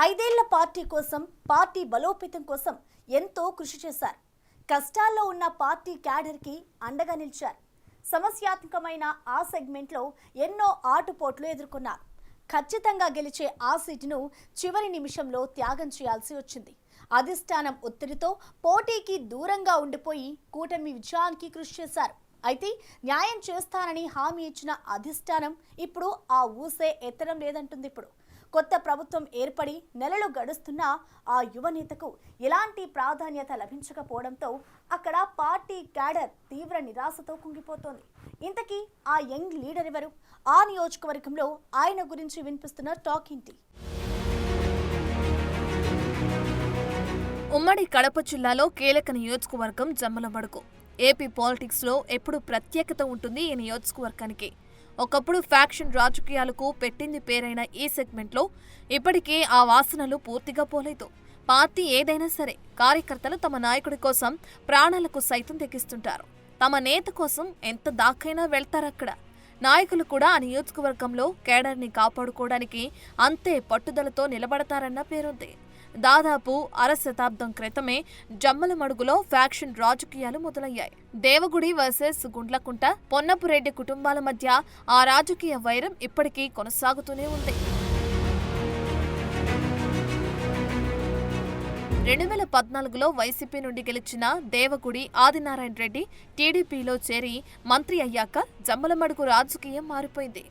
ఐదేళ్ల పార్టీ కోసం, పార్టీ బలోపేతం కోసం ఎంతో కృషి చేశారు. కష్టాల్లో ఉన్న పార్టీ క్యాడర్కి అండగా నిలిచారు. సమస్యాత్మకమైన ఆ సెగ్మెంట్లో ఎన్నో ఆటుపోట్లు ఎదుర్కొన్నారు. ఖచ్చితంగా గెలిచే ఆ సీటును చివరి నిమిషంలో త్యాగం చేయాల్సి వచ్చింది. అధిష్టానం ఒత్తిడితో పోటీకి దూరంగా ఉండిపోయి కూటమి విజయానికి కృషి చేశారు. అయితే న్యాయం చేస్తానని హామీ ఇచ్చిన అధిష్టానం ఇప్పుడు ఆ ఊసే ఎత్తడం లేదంటుంది. ఇప్పుడు కొత్త ప్రభుత్వం ఏర్పడి నెలలు గడుస్తున్నా ఆ యువనేతకు ఎలాంటి ప్రాధాన్యత లభించకపోవడంతో అక్కడ పార్టీ క్యాడర్ తీవ్ర నిరాశతో కుంగిపోతోంది. ఇంతకీ ఆ యంగ్ లీడర్ ఎవరు? ఆ నియోజకవర్గంలో ఆయన గురించి వినిపిస్తున్న టాక్ ఏంటి? ఉమ్మడి కడప జిల్లాలో కీలక నియోజకవర్గం జమ్మలమడుగు. ఏపీ పాలిటిక్స్ లో ఎప్పుడు ప్రత్యేకత ఉంటుంది ఈ నియోజకవర్గానికి. ఒకప్పుడు ఫ్యాక్షన్ రాజకీయాలకు పెట్టింది పేరైన ఈ సెగ్మెంట్లో ఇప్పటికీ ఆ వాసనలు పూర్తిగా పోలేదు. పార్టీ ఏదైనా సరే కార్యకర్తలు తమ నాయకుడి కోసం ప్రాణాలకు సైతం తెగిస్తుంటారు. తమ నేత కోసం ఎంత దాకైనా వెళ్తారక్కడ. నాయకులు కూడా ఆ నియోజకవర్గంలో కేడర్ని కాపాడుకోవడానికి అంతే పట్టుదలతో నిలబడతారన్న పేరుంది. దాదాపు అరశతాబ్దం క్రితమే జమ్మలమడుగులో ఫ్యాక్షన్ రాజకీయాలు మొదలయ్యాయి. దేవగుడి వర్సెస్ గుండ్లకుంట, పొన్నపురెడ్డి కుటుంబాల మధ్య ఆ రాజకీయ వైరం ఇప్పటికీ కొనసాగుతూనే ఉంది. 2014లో వైసీపీ నుండి గెలిచిన దేవగుడి ఆదినారాయణ రెడ్డి టీడీపీలో చేరి మంత్రి అయ్యాక జమ్మలమడుగు రాజకీయం మారిపోయింది.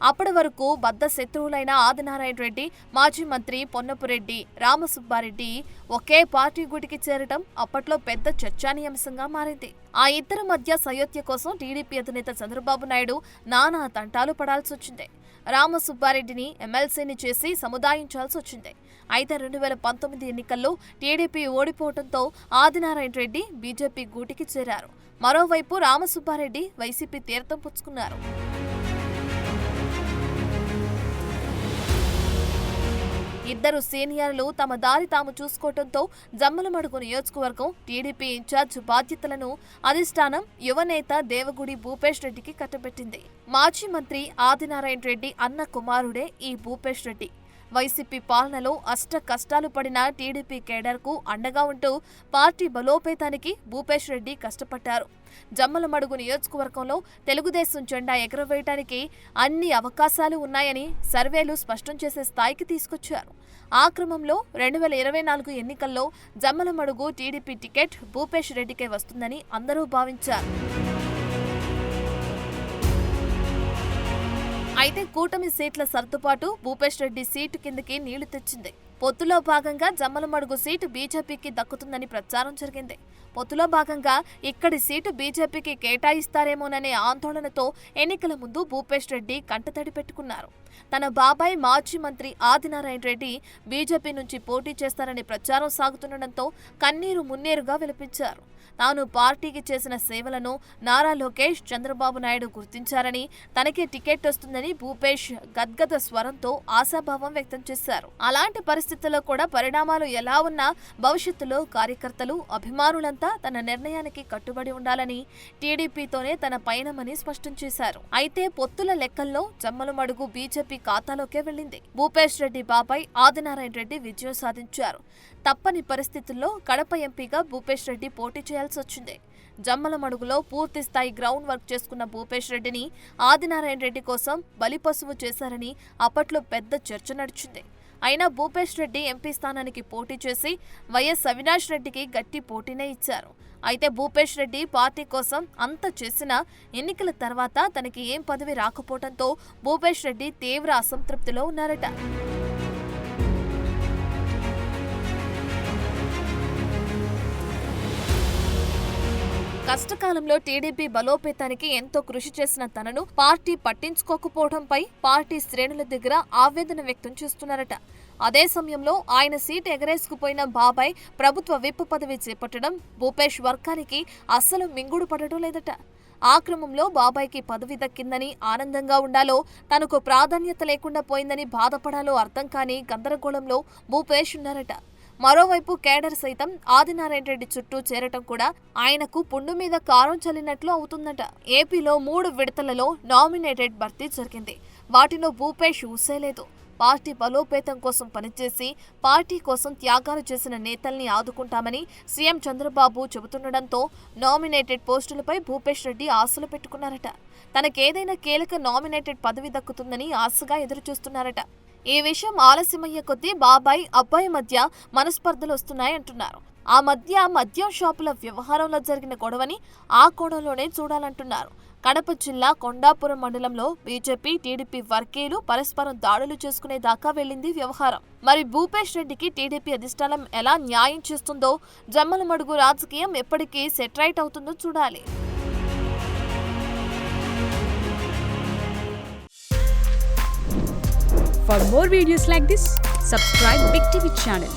అప్పటి వరకు బద్ద శత్రువులైన ఆదినారాయణ రెడ్డి, మాజీ మంత్రి పొన్నపురెడ్డి రామసుబ్బారెడ్డి ఒకే పార్టీ గుడికి చేరటం అప్పట్లో పెద్ద చర్చానీయాంశంగా మారింది. ఆ ఇద్దరి మధ్య సయోధ్య కోసం టీడీపీ అధినేత చంద్రబాబు నాయుడు నానా తంటాలు పడాల్సి వచ్చింది. రామసుబ్బారెడ్డిని ఎమ్మెల్సీని చేసి సముదాయించాల్సి వచ్చింది. అయితే 2019 ఎన్నికల్లో టీడీపీ ఓడిపోవడంతో ఆదినారాయణ రెడ్డి బీజేపీ గూటికి చేరారు. మరోవైపు రామసుబ్బారెడ్డి వైసీపీ తీర్థం పుచ్చుకున్నారు. ఇద్దరు సీనియర్లు తమ దారి తాము చూసుకోవడంతో జమ్మలమడుగు నియోజకవర్గం టీడీపీ ఇన్ఛార్జ్ బాధ్యతలను అధిష్టానం యువనేత దేవగుడి భూపేష్ రెడ్డికి కట్టబెట్టింది. మాజీ మంత్రి ఆదినారాయణ రెడ్డి అన్న కుమారుడే ఈ భూపేష్ రెడ్డి. వైసీపీ పాలనలో అష్ట కష్టాలు పడిన టీడీపీ కేడర్కు అండగా ఉంటూ పార్టీ బలోపేతానికి భూపేష్ రెడ్డి కష్టపడ్డారు. జమ్మలమడుగు నియోజకవర్గంలో తెలుగుదేశం జెండా ఎగరవేయడానికి అన్ని అవకాశాలు ఉన్నాయని సర్వేలు స్పష్టం చేసే స్థాయికి తీసుకొచ్చారు. ఆ క్రమంలో 2024 ఎన్నికల్లో జమ్మలమడుగు టీడీపీ టికెట్ భూపేష్ రెడ్డికే వస్తుందని అందరూ భావించారు. అయితే కూటమి సీట్ల సర్దుబాటు భూపేష్ రెడ్డి సీటు కిందకి నీళ్లు తెచ్చింది. పొత్తులో భాగంగా జమ్మలమడుగు సీటు బీజేపీకి దక్కుతుందని ప్రచారం జరిగింది. పొత్తులో భాగంగా ఇక్కడి సీటు బీజేపీకి కేటాయిస్తారేమోననే ఆందోళనతో ఎన్నికల ముందు భూపేష్ రెడ్డి కంటతడి పెట్టుకున్నారు. తన బాబాయ్ మాజీ మంత్రి ఆదినారాయణ రెడ్డి బీజేపీ నుంచి పోటీ చేస్తారని ప్రచారం సాగుతుండటంతో కన్నీరు మున్నేరుగా విలపించారు. తాను పార్టీకి చేసిన సేవలను నారా లోకేష్, చంద్రబాబు నాయుడు గుర్తించారని, తనకే టికెట్ వస్తుందని భూపేష్ గద్గద స్వరంతో ఆశాభావం వ్యక్తం చేశారు. అలాంటి పరిస్థితుల్లో కూడా పరిణామాలు ఎలా ఉన్నా భవిష్యత్తులో కార్యకర్తలు, అభిమానులంతా తన నిర్ణయానికి కట్టుబడి ఉండాలని, టీడీపీతోనే తన పయనమని స్పష్టం చేశారు. అయితే పొత్తుల లెక్కల్లో జమ్మలమడుగు బీజేపీ ఖాతాలోకే వెళ్లింది. భూపేష్ రెడ్డి బాబాయ్ ఆదినారాయణ రెడ్డి విజయం సాధించారు. తప్పని పరిస్థితుల్లో కడప ఎంపీగా భూపేష్ రెడ్డి పోటీ చేయాల్సి వచ్చింది. జమ్మలమడుగులో పూర్తి స్థాయి గ్రౌండ్ వర్క్ చేసుకున్న భూపేష్ రెడ్డిని ఆదినారాయణ రెడ్డి కోసం బలిపశువు చేశారని అప్పట్లో పెద్ద చర్చ నడిచింది. అయినా భూపేష్ రెడ్డి ఎంపీ స్థానానికి పోటీ చేసి వైఎస్ అవినాష్ రెడ్డికి గట్టి పోటీనే ఇచ్చారు. అయితే భూపేష్ రెడ్డి పార్టీ కోసం అంత చేసినా ఎన్నికల తర్వాత తనకి ఏం పదవి రాకపోవడంతో భూపేష్ రెడ్డి తీవ్ర అసంతృప్తిలో ఉన్నారట. కష్టకాలంలో టీడీపీ బలోపేతానికి ఎంతో కృషి చేసిన తనను పార్టీ పట్టించుకోకపోవడంపై పార్టీ శ్రేణుల దగ్గర ఆవేదన వ్యక్తం చేస్తున్నారట. అదే సమయంలో ఆయన సీటు ఎగరేసుకుపోయిన బాబాయ్ ప్రభుత్వ విప్ పదవి చేపట్టడం భూపేష్ వర్గానికి అస్సలు మింగుడు పడటం లేదట. ఆ క్రమంలో బాబాయ్కి పదవి దక్కిందని ఆనందంగా ఉండాలో, తనకు ప్రాధాన్యత లేకుండా పోయిందని బాధపడాలో అర్థం కాని గందరగోళంలో భూపేష్ ఉన్నారట. మరోవైపు కేడర్ సైతం ఆదినారాయణ రెడ్డి చుట్టూ చేరటం కూడా ఆయనకు పుండు మీద కారం చల్లినట్లు అవుతుందట. ఏపీలో 3 విడతలలో నామినేటెడ్ భర్తీ జరిగింది. వాటిలో భూపేష్ ఊసేలేదు. పార్టీ బలోపేతం కోసం పనిచేసి పార్టీ కోసం త్యాగాలు చేసిన నేతల్ని ఆదుకుంటామని సీఎం చంద్రబాబు చెబుతుండటంతో నామినేటెడ్ పోస్టులపై భూపేష్ రెడ్డి ఆశలు పెట్టుకున్నారట. తనకేదైనా కీలక నామినేటెడ్ పదవి దక్కుతుందని ఆశగా ఎదురుచూస్తున్నారట. ఈ విషయం ఆలస్యమయ్యే కొద్దీ బాబాయ్, అబ్బాయి మధ్య మనస్పర్ధలు వస్తున్నాయంటున్నారు. ఆ మధ్య మద్యం షాపుల వ్యవహారంలో జరిగిన గొడవని ఆ కోణంలోనే చూడాలంటున్నారు. కడప జిల్లా కొండాపురం మండలంలో బీజేపీ, టీడీపీ వర్గీయులు పరస్పరం దాడులు చేసుకునే దాకా వెళ్లింది వ్యవహారం. మరి భూపేష్ రెడ్డికి టీడీపీ అధిష్టానం ఎలా న్యాయం చేస్తుందో, జమ్మలమడుగు రాజకీయం ఎప్పటికీ సెటరైట్ అవుతుందో చూడాలి. For more videos like this, subscribe Big TV channel.